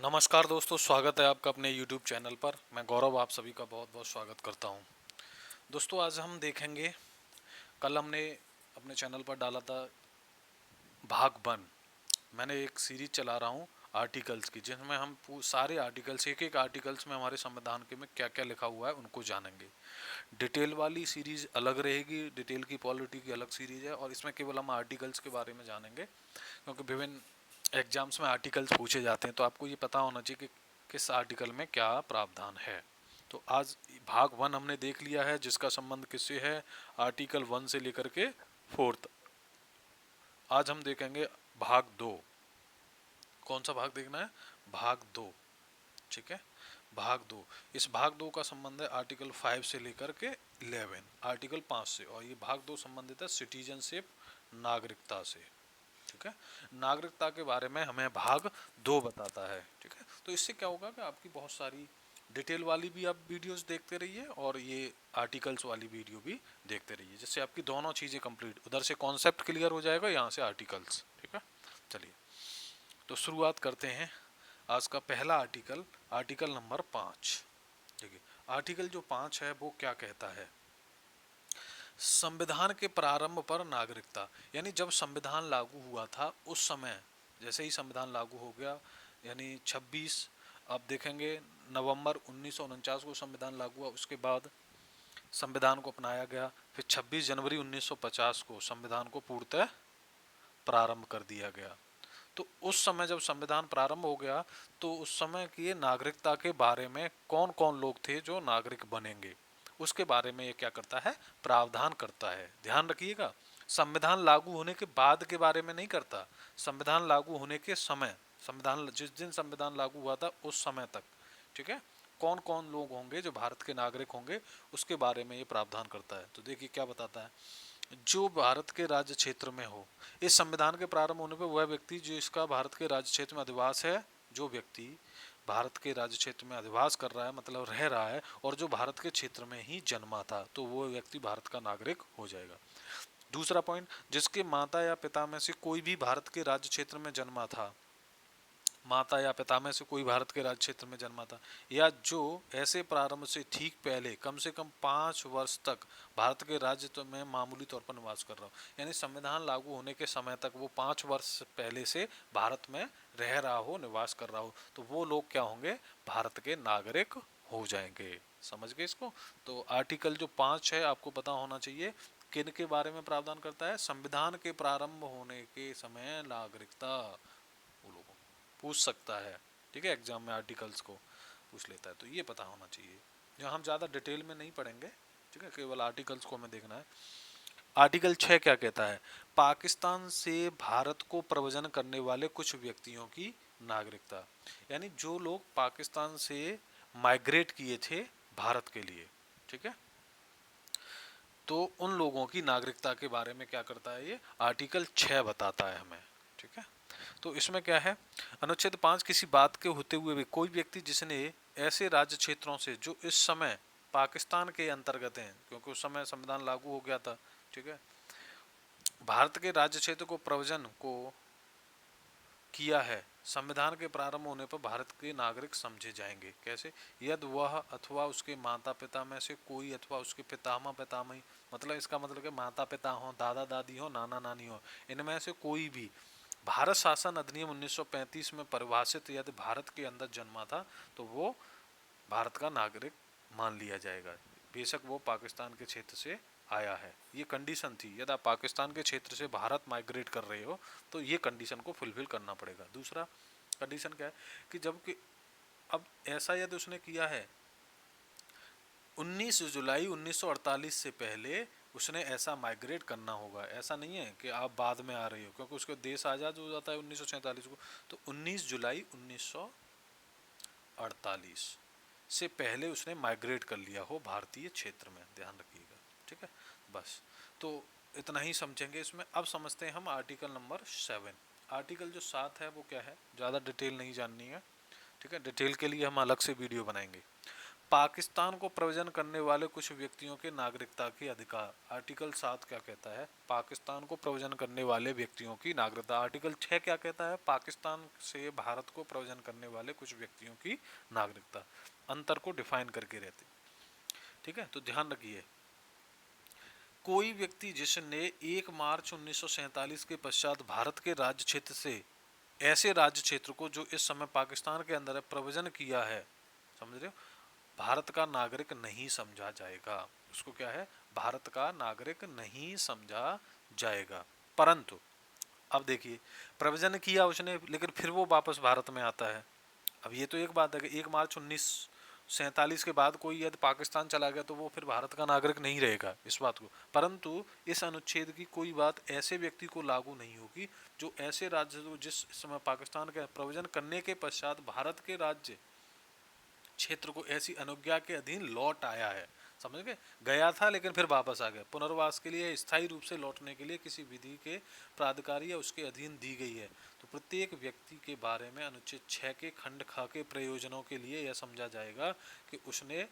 नमस्कार दोस्तों, स्वागत है आपका अपने YouTube चैनल पर। मैं गौरव आप सभी का बहुत बहुत स्वागत करता हूं। दोस्तों, आज हम देखेंगे, कल हमने अपने चैनल पर डाला था भाग 1। मैंने एक सीरीज चला रहा हूं आर्टिकल्स की, जिसमें हम सारे आर्टिकल्स, एक एक आर्टिकल्स में हमारे संविधान के में क्या क्या लिखा हुआ है उनको जानेंगे। डिटेल वाली सीरीज अलग रहेगी, डिटेल की पॉलिटी की अलग सीरीज है, और इसमें केवल हम आर्टिकल्स के बारे में जानेंगे, क्योंकि विभिन्न एग्जाम्स में आर्टिकल्स पूछे जाते हैं, तो आपको ये पता होना चाहिए कि किस आर्टिकल में क्या प्रावधान है। तो आज भाग 1 हमने देख लिया है, जिसका संबंध किससे है, आर्टिकल 1 से लेकर के 4 तक। आज हम देखेंगे भाग 2। कौन सा भाग देखना है? भाग 2। ठीक है, भाग 2। इस भाग 2 का संबंध है आर्टिकल 5 से लेकर के 11, आर्टिकल 5 से, और ये भाग 2 संबंधित है सिटीजनशिप, नागरिकता से। ठीक है, नागरिकता के बारे में हमें भाग 2 बताता है। ठीक है, तो इससे क्या होगा कि आपकी बहुत सारी डिटेल वाली भी आप वीडियोस देखते रहिए, और ये आर्टिकल्स वाली वीडियो भी देखते रहिए, जिससे आपकी दोनों चीज़ें कंप्लीट, उधर से कॉन्सेप्ट क्लियर हो जाएगा, यहाँ से आर्टिकल्स। ठीक है, चलिए तो शुरुआत करते हैं। आज का पहला आर्टिकल, आर्टिकल नंबर 5। देखिए, आर्टिकल जो 5 है वो क्या कहता है, संविधान के प्रारंभ पर नागरिकता। यानी जब संविधान लागू हुआ था उस समय, जैसे ही संविधान लागू हो गया, यानी 26, अब देखेंगे, नवंबर 1949 को संविधान लागू हुआ, उसके बाद संविधान को अपनाया गया, फिर 26 जनवरी 1950 को संविधान को पूर्णतः प्रारंभ कर दिया गया। तो उस समय जब संविधान प्रारंभ हो गया, तो उस समय की नागरिकता के बारे में कौन कौन लोग थे जो नागरिक बनेंगे, उसके बारे में ये क्या करता है, प्रावधान करता है। ध्यान रखिएगा, संविधान लागू होने के बाद के बारे में नहीं करता, संविधान लागू होने के समय, संविधान जिस दिन संविधान लागू हुआ था उस समय तक। ठीक है, कौन कौन लोग होंगे जो भारत के नागरिक होंगे, उसके बारे में ये प्रावधान करता है। तो देखिए क्या बताता है, जो भारत के राज्य क्षेत्र में हो, इस संविधान के प्रारंभ होने पर वह व्यक्ति जो इसका भारत के राज्य क्षेत्र में अधिवास है, जो व्यक्ति भारत के राज्य क्षेत्र में अधिवास कर रहा है, मतलब रह रहा है, और जो भारत के क्षेत्र में ही जन्मा था, तो वो व्यक्ति भारत का नागरिक हो जाएगा। दूसरा पॉइंट, जिसके माता या पिता में से कोई भी भारत के राज्य क्षेत्र में जन्मा था, माता या पिता में से कोई भारत के राज्य क्षेत्र में जन्मा था, या जो ऐसे प्रारंभ से ठीक पहले कम से कम 5 वर्ष तक भारत के राज्य में मामूली तौर पर निवास कर रहा हो, यानी संविधान लागू होने के समय तक वो 5 वर्ष पहले से भारत में रह रहा हो, निवास कर रहा हो, तो वो लोग क्या होंगे, भारत के नागरिक हो जाएंगे। समझ गए इसको? तो आर्टिकल जो 5 है, आपको पता होना चाहिए किन के बारे में प्रावधान करता है, संविधान के प्रारंभ होने के समय नागरिकता, वो लोगों पूछ सकता है। ठीक है, एग्जाम में आर्टिकल्स को पूछ लेता है, तो ये पता होना चाहिए। जो हम ज़्यादा डिटेल में नहीं पढ़ेंगे, ठीक है, केवल आर्टिकल्स को हमें देखना है। आर्टिकल 6 क्या कहता है, पाकिस्तान से भारत को प्रव्रजन करने वाले कुछ व्यक्तियों की नागरिकता। यानी जो लोग पाकिस्तान से माइग्रेट किए थे भारत के लिए, ठीक है, तो उन लोगों की नागरिकता के बारे में क्या करता है, ये आर्टिकल 6 बताता है हमें। ठीक है, तो इसमें क्या है, अनुच्छेद 5, किसी बात के होते हुए भी कोई व्यक्ति जिसने ऐसे राज्य क्षेत्रों से जो इस समय पाकिस्तान के अंतर्गत हैं, क्योंकि उस समय संविधान लागू हो गया था, ठीक है, भारत के राज्य क्षेत्र को प्रव्रजन को किया है, संविधान के प्रारंभ होने पर भारत के नागरिक समझे जाएंगे। कैसे? यदि वह अथवा उसके माता पिता में से कोई अथवा उसके पितामह पितामही, मतलब इसका मतलब कि माता पिता हो, दादा दादी हो, नाना नानी हो, इनमें से कोई भी भारत शासन अधिनियम 1935 में परिभाषित यदि भारत के अंदर जन्मा था, तो वो भारत का नागरिक मान लिया जाएगा, बेशक वो पाकिस्तान के क्षेत्र से आया है। ये कंडीशन थी, यदि आप पाकिस्तान के क्षेत्र से भारत माइग्रेट कर रहे हो तो ये कंडीशन को फुलफिल करना पड़ेगा। दूसरा कंडीशन क्या है कि जबकि अब ऐसा यदि उसने किया है 19 जुलाई 1948 से पहले, उसने ऐसा माइग्रेट करना होगा। ऐसा नहीं है कि आप बाद में आ रही हो, क्योंकि उसका देश आज़ाद हो जाता है 1947 को, तो 19 जुलाई 1948 से पहले उसने माइग्रेट कर लिया हो भारतीय क्षेत्र में। ध्यान रखिएगा, ठीक है, बस। तो इतना ही समझेंगे इसमें। अब समझते हैं हम आर्टिकल नंबर 7। आर्टिकल जो 7 है वो क्या है, ज़्यादा डिटेल नहीं जाननी है, ठीक है, डिटेल के लिए हम अलग से वीडियो बनाएंगे। पाकिस्तान को प्रवचन करने वाले कुछ व्यक्तियों के नागरिकता के अधिकार। आर्टिकल 7 क्या कहता है? पाकिस्तान को प्रवचन करने वाले व्यक्तियों की नागरिकता। आर्टिकल 6 क्या कहता है? पाकिस्तान से भारत को प्रवचन करने वाले कुछ व्यक्तियों की नागरिकता। अंतर को डिफाइन करके रहते, ठीक है। तो ध्यान रखिए, कोई व्यक्ति जिसने 1 मार्च 1947 के पश्चात भारत के राज्य क्षेत्र से ऐसे राज्य क्षेत्र को जो इस समय पाकिस्तान के अंदर है प्रवचन किया है, समझ रहे हो, भारत का नागरिक नहीं समझा जाएगा। उसको क्या है? भारत का नागरिक नहीं समझा जाएगा। परंतु अब देखिए, प्रवचन किया उसने, लेकिन फिर वो वापस भारत में आता है। अब ये तो एक बात है कि 1 मार्च 1947 के बाद कोई यदि पाकिस्तान चला गया तो वो फिर भारत का नागरिक नहीं रहेगा, इस बात को। परंतु इस अनुच्छेद की कोई बात ऐसे व्यक्ति को लागू नहीं होगी जो ऐसे राज्य जिस समय पाकिस्तान के प्रवचन करने के पश्चात भारत के राज्य क्षेत्र को ऐसी अनुज्ञा के अधीन लौट आया है, समझ गए, गया था लेकिन फिर वापस आ गया, पुनर्वास के लिए स्थायी रूप से लौटने के लिए किसी विधि के प्राधिकारी या उसके अधीन दी गई है। तो प्रत्येक व्यक्ति के बारे में अनुच्छेद 6 के खंड ख के प्रयोजनों के लिए यह समझा जाएगा कि उसने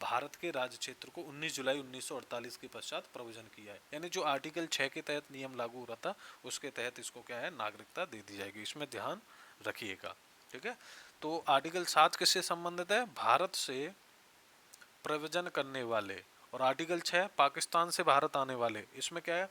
भारत के राज्य क्षेत्र को 19 जुलाई 1948 के पश्चात प्रवचन किया है। यानी जो आर्टिकल 6 के तहत नियम लागू हो रहा था उसके तहत इसको क्या है? नागरिकता दे दी जाएगी। इसमें ध्यान रखिएगा, ठीक है। तो आर्टिकल 7 किससे संबंधित है? भारत से प्रवचन करने वाले। और आर्टिकल 6 पाकिस्तान से भारत आने वाले। इसमें क्या है?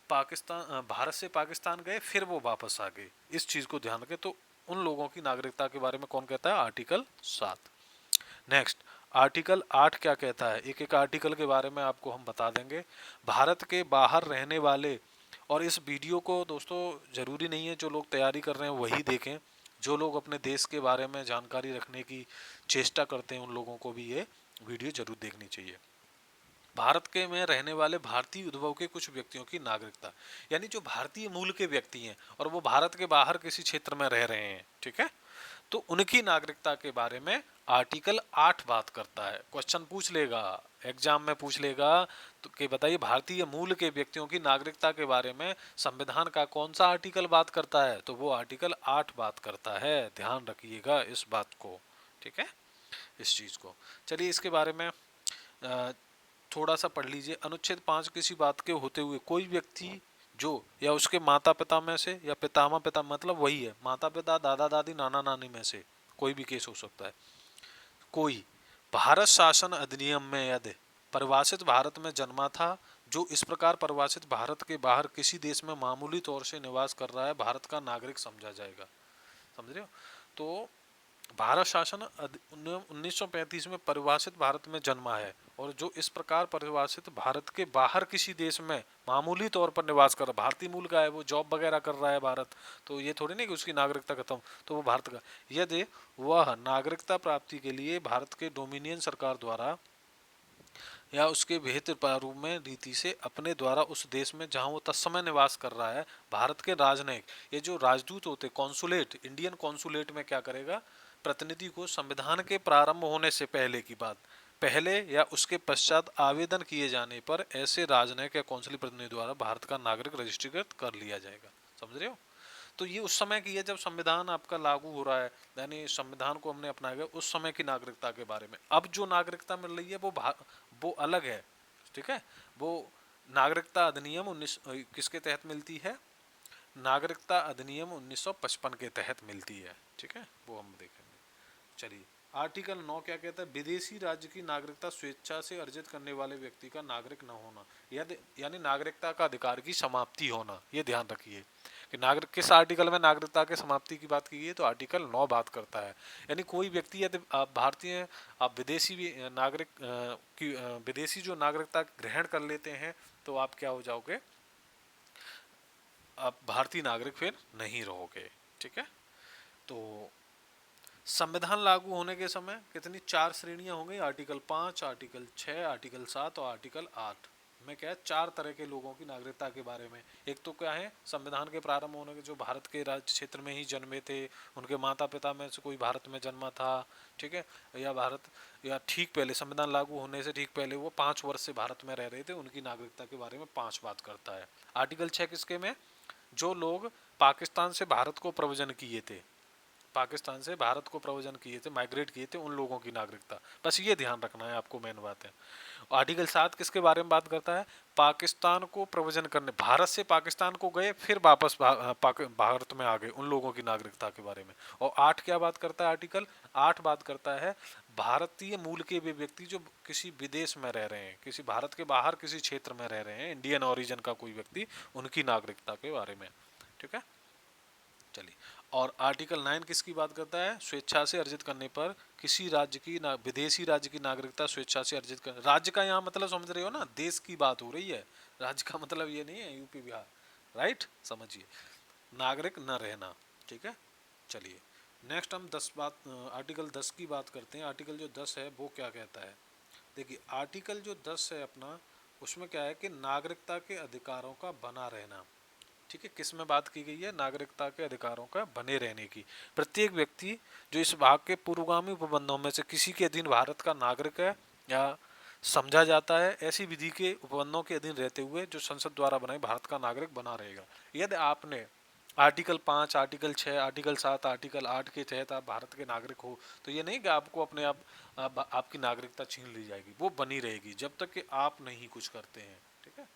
पाकिस्तान, भारत से पाकिस्तान गए फिर वो वापस आ गए, इस चीज को ध्यान रखें। तो उन लोगों की नागरिकता के बारे में कौन कहता है? आर्टिकल 7। नेक्स्ट, आर्टिकल 8 क्या कहता है? एक एक आर्टिकल के बारे में आपको हम बता देंगे। भारत के बाहर रहने वाले, और इस वीडियो को दोस्तों जरूरी नहीं है जो लोग तैयारी कर रहे हैं वही देखें, जो लोग अपने देश के बारे में जानकारी रखने की चेष्टा करते हैं उन लोगों को भी ये वीडियो जरूर देखनी चाहिए। भारत के में रहने वाले भारतीय उद्भव के कुछ व्यक्तियों की नागरिकता, यानी जो भारतीय मूल के व्यक्ति हैं और वो भारत के बाहर किसी क्षेत्र में रह रहे हैं, ठीक है, तो उनकी नागरिकता के बारे में आर्टिकल 8 बात करता है। क्वेश्चन पूछ लेगा, एग्जाम में पूछ लेगा तो कि बताइए भारतीय मूल के व्यक्तियों की नागरिकता के बारे में संविधान का कौन सा आर्टिकल बात करता है? तो वो आर्टिकल 8 बात करता है। ध्यान रखिएगा इस बात को, ठीक है, इस चीज को। चलिए इसके बारे में थोड़ा सा पढ़ लीजिए। अनुच्छेद 5 किसी बात के होते हुए कोई व्यक्ति जो या उसके माता पिता में से या पितामह पिता, मतलब वही है माता पिता दादा दादी नाना नानी में से कोई भी केस हो सकता है, कोई भारत शासन अधिनियम में यदि परिभाषित भारत में जन्मा था, जो इस प्रकार परिभाषित भारत के बाहर किसी देश में मामूली तौर से निवास कर रहा है, भारत का नागरिक समझा जाएगा। समझ रहे हो? तो भारत शासन अधिनियम 1935 में परिभाषित भारत में जन्मा है, और जो इस प्रकार परिभाषित भारत के बाहर किसी देश में मामूली तौर पर निवास कर रहा, भारतीय मूल का है, वो जॉब वगैरह कर रहा है भारत, तो ये थोड़ी नहीं कि उसकी नागरिकता खत्म, तो वो भारत का, यदि वह नागरिकता प्राप्ति के लिए भारत के डोमिनियन सरकार द्वारा या उसके बेहतर प्रारूप में रीति से अपने द्वारा उस देश में जहां वो तत्समय निवास कर रहा है, भारत के राजनयिक, ये जो राजदूत होते, कॉन्सुलेट, इंडियन कॉन्सुलेट में क्या करेगा? प्रतिनिधि को संविधान के प्रारंभ होने से पहले की बात, पहले या उसके पश्चात आवेदन किए जाने पर ऐसे राजनयिक या कौंसली प्रतिनिधि द्वारा भारत का नागरिक रजिस्ट्रीकृत कर लिया जाएगा। समझ रहे हो? तो ये उस समय की है जब संविधान आपका लागू हो रहा है, यानी संविधान को हमने अपनाया गया उस समय की नागरिकता के बारे में। अब जो नागरिकता मिल रही है वो अलग है, ठीक है। वो नागरिकता अधिनियम 19 किसके तहत मिलती है? नागरिकता अधिनियम 1955 के तहत मिलती है, ठीक है, वो हम देखेंगे। चलिए आर्टिकल 9 क्या कहता है? विदेशी राज्य की नागरिकता स्वेच्छा से अर्जित करने वाले व्यक्ति का नागरिक न होना, यानी नागरिकता का अधिकार की समाप्ति होना। ये ध्यान रखिए कि नागरिक किस आर्टिकल में नागरिकता के समाप्ति की बात की है, तो आर्टिकल 9 बात करता है। यानी कोई व्यक्ति यदि आप भारतीय, आप विदेशी भी नागरिक की विदेशी जो नागरिकता ग्रहण कर लेते हैं तो आप क्या हो जाओगे? आप भारतीय नागरिक फिर नहीं रहोगे, ठीक है। तो संविधान लागू होने के समय कितनी 4 श्रेणियां हो गई? आर्टिकल 5, आर्टिकल 6, आर्टिकल 7 और आर्टिकल 8 में क्या है? 4 तरह के लोगों की नागरिकता के बारे में। एक तो क्या है? संविधान के प्रारंभ होने के जो भारत के राज्य क्षेत्र में ही जन्मे थे, उनके माता पिता में से कोई भारत में जन्मा था, ठीक है, या ठीक पहले संविधान लागू होने से ठीक पहले वो 5 वर्ष से भारत में रह रहे थे, उनकी नागरिकता के बारे में 5 बात करता है। आर्टिकल 6 किसके में? जो लोग पाकिस्तान से भारत को प्रव्रजन किए थे, पाकिस्तान से भारत को प्रव्रजन किए थे, माइग्रेट किए थे, उन लोगों की नागरिकता। बस ये ध्यान रखना है आपको, मेन बात है। आर्टिकल 7 किसके बारे में बात करता है? पाकिस्तान को प्रव्रजन करने, भारत से पाकिस्तान को गए फिर वापस भारत में आ गए, उन लोगों की नागरिकता के बारे में। और 8 क्या बात करता है? आर्टिकल 8 बात करता है भारतीय मूल के वे व्यक्ति जो किसी विदेश में रह रहे हैं, किसी भारत के बाहर किसी क्षेत्र में रह रहे हैं, इंडियन ओरिजिन का कोई व्यक्ति, उनकी नागरिकता के बारे में। ठीक है, चलिए। और आर्टिकल 9 किसकी बात करता है? स्वेच्छा से अर्जित करने पर किसी राज्य की विदेशी राज्य की नागरिकता स्वेच्छा से अर्जित कर, राज्य का यहाँ मतलब समझ रहे हो ना, देश की बात हो रही है। राज्य का मतलब ये नहीं है यूपी बिहार, राइट, समझिए, नागरिक न रहना। ठीक है, चलिए नेक्स्ट हम 10 बात, आर्टिकल 10 की बात करते हैं। आर्टिकल जो 10 है वो क्या कहता है? देखिए आर्टिकल जो 10 है अपना, उसमें क्या है कि नागरिकता के अधिकारों का बना रहना। ठीक है, किस में बात की गई है? नागरिकता के अधिकारों का बने रहने की। प्रत्येक व्यक्ति जो इस भाग के पूर्वगामी उपबंधों में से किसी के अधीन भारत का नागरिक है या समझा जाता है, ऐसी विधि के उपबंधों के अधीन रहते हुए जो संसद द्वारा बनाई भारत का नागरिक बना रहेगा। यदि आपने आर्टिकल 5, आर्टिकल 6, आर्टिकल 7, आर्टिकल 8 के तहत आप भारत के नागरिक हो, तो ये नहीं कि आपको अपने आपकी नागरिकता छीन ली जाएगी, वो बनी रहेगी जब तक कि आप नहीं कुछ करते हैं। ठीक है,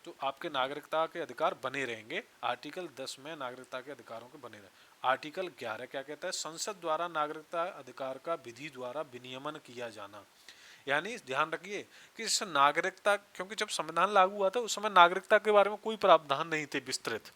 तो आपके नागरिकता के अधिकार बने रहेंगे। आर्टिकल 10 में नागरिकता के अधिकारों के बने रहे। आर्टिकल 11 क्या कहता है? संसद द्वारा नागरिकता अधिकार का विधि द्वारा विनियमन किया जाना। यानी ध्यान रखिए कि इस नागरिकता, क्योंकि जब संविधान लागू हुआ था उस समय नागरिकता के बारे में कोई प्रावधान नहीं थे विस्तृत,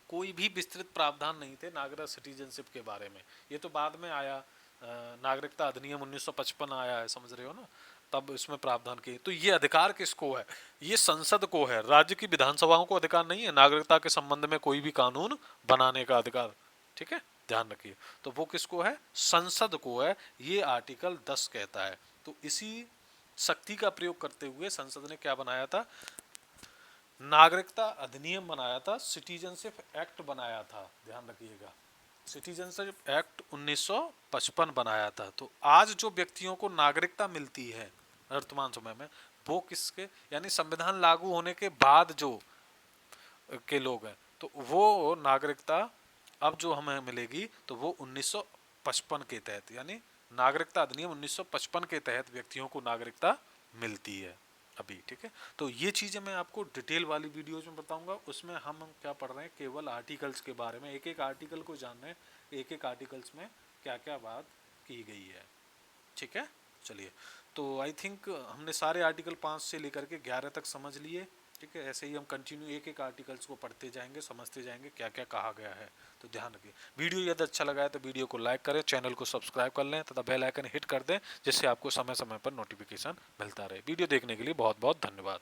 कोई भी विस्तृत प्रावधान नहीं थे नागरिक सिटीजनशिप के बारे में। ये तो बाद में आया, नागरिकता अधिनियम 1955 आया है, समझ रहे हो ना, तब इसमें प्रावधान किए। तो ये अधिकार किसको है? ये संसद को है, राज्य की विधानसभाओं को अधिकार नहीं है नागरिकता के संबंध में कोई भी कानून बनाने का अधिकार। ठीक है, ध्यान रखिए, तो वो किसको है? संसद को है, ये आर्टिकल 10 कहता है। तो इसी शक्ति का प्रयोग करते हुए संसद ने क्या बनाया था? नागरिकता अधिनियम बनाया था, सिटीजनशिप एक्ट बनाया था, ध्यान रखिएगा, सिटीजनशिप एक्ट 1955 बनाया था। तो आज जो व्यक्तियों को नागरिकता मिलती है वर्तमान समय में, वो किसके, यानी संविधान लागू होने के बाद जो के लोग हैं, तो वो नागरिकता अब जो हमें मिलेगी तो वो 1955 के तहत, यानी नागरिकता अधिनियम 1955 के तहत व्यक्तियों को नागरिकता मिलती है अभी। ठीक है, तो ये चीज़ें मैं आपको डिटेल वाली वीडियोज में बताऊंगा। उसमें हम क्या पढ़ रहे हैं? केवल आर्टिकल्स के बारे में, एक एक आर्टिकल को जान रहे हैं, एक एक आर्टिकल्स में क्या क्या बात की गई है। ठीक है, चलिए, तो आई थिंक हमने सारे आर्टिकल 5 से लेकर के 11 तक समझ लिए। ठीक है, ऐसे ही हम कंटिन्यू एक एक आर्टिकल्स को पढ़ते जाएंगे, समझते जाएंगे क्या क्या कहा गया है। तो ध्यान रखिए, वीडियो यदि अच्छा लगा है तो वीडियो को लाइक करें, चैनल को सब्सक्राइब कर लें तथा बेल आइकन हिट कर दें, जिससे आपको समय समय पर नोटिफिकेशन मिलता रहे। वीडियो देखने के लिए बहुत बहुत धन्यवाद।